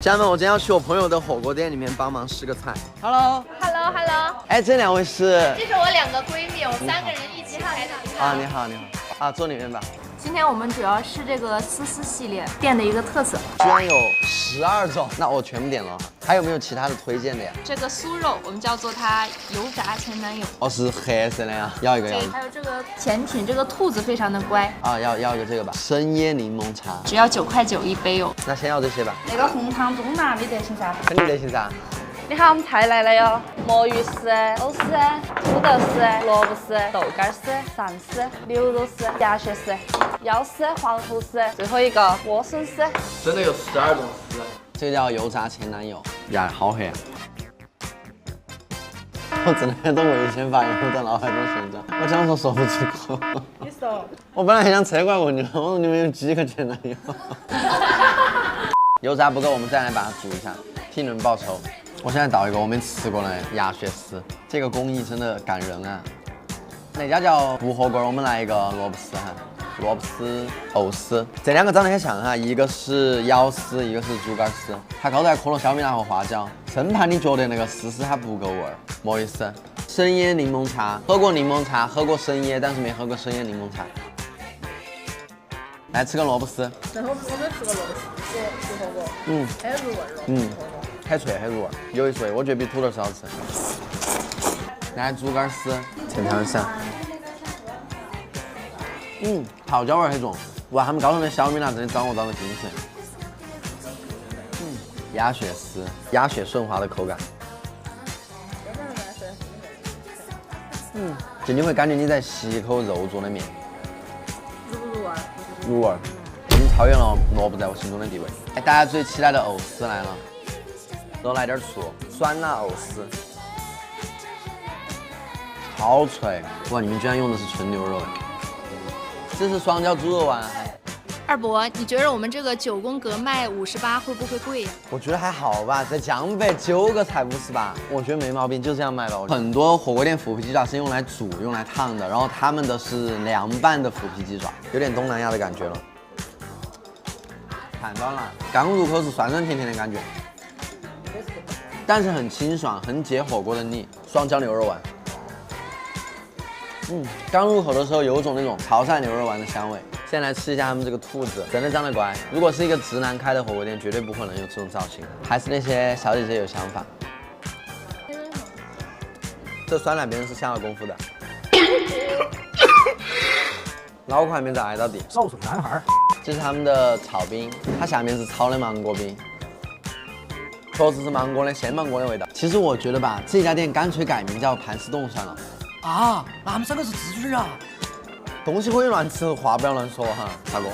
家人们，我今天要去我朋友的火锅店里面帮忙试个菜。Hello。哎，这两位是？这是我2个闺蜜，我们3个人一起开的。啊，你好。啊，坐里面吧。今天我们主要是这个丝丝系列店的一个特色，居然有12种，那我全部点了。还有没有其他的推荐的呀？这个酥肉我们叫做它油炸前男友。哦，是黑色的呀，要一个。还有这个甜品，这个兔子非常的乖。啊，要一个这个吧，生椰柠檬茶，只要9块9一杯哦。那先要这些吧。那个红糖中辣你得行噻？肯定得行噻。你好，我们菜来了哟，魔芋丝、藕丝、土豆丝、萝卜丝、豆干丝、鳝丝、牛肉丝、鸭血丝、腰丝、黄喉丝，最后一个莴笋丝。真的有12种丝。这个叫油炸前男友呀，好黑啊！我真的都危险发言，我的脑海中旋转，我讲说不出口。你说？我本来很想扯过问你，我说你们有几个前男友？油炸不够，我们再来把它煮一下，替你们报仇。我现在倒一个我没吃过的鸭血丝，这个工艺真的感人啊！哪家叫不火锅？我们来一个萝卜丝哈，萝卜丝、藕丝，这2个长得很像哈，一个是腰丝，一个是猪肝丝，它高头还磕了小米辣和花椒，生怕你觉得那个丝它不够味儿。么意思？生椰柠檬茶，喝过柠檬茶，喝过生椰，但是没喝过生椰柠檬茶。来吃个萝卜丝。我没吃过萝卜丝，吃火锅。很入味儿。很脆，很入味，有一说一，我觉得比土豆丝好吃。来猪肝丝，趁它散。泡椒味很重。哇，他们高头的小米辣真的掌握到了精髓。鸭血丝，鸭血顺滑的口感。就你会感觉你在吸一口肉做的面。入味，已经超越了萝卜在我心中的地位。哎，大家最期待的藕丝来了。多来点醋，酸辣藕丝，好脆！哇，你们居然用的是纯牛肉，这是双椒猪肉丸。二伯，你觉得我们这个9宫格卖58会不会贵呀？我觉得还好吧，在江北9个才58，我觉得没毛病，就这样卖吧。很多火锅店腐皮鸡爪是用来煮、用来烫的，然后他们的是凉拌的腐皮鸡爪，有点东南亚的感觉了。看到了，刚入口是酸酸甜甜的感觉。但是很清爽，很解火锅的腻。双椒牛肉丸，刚入口的时候有种那种潮汕牛肉丸的香味。先来吃一下他们这个兔子，真的长得乖。如果是一个直男开的火锅店，绝对不可能有这种造型。还是那些小姐姐有想法。这酸辣别人是下了功夫的。脑壳还没在挨到底。少数男孩。这是他们的炒冰，它下面是炒的芒果冰。确实是芒果的鲜芒果的味道。其实我觉得吧，这家店干脆改名叫盘丝洞算了。啊，那他们3个是自己人啊。东西可以乱吃，话不要乱说哈，大哥。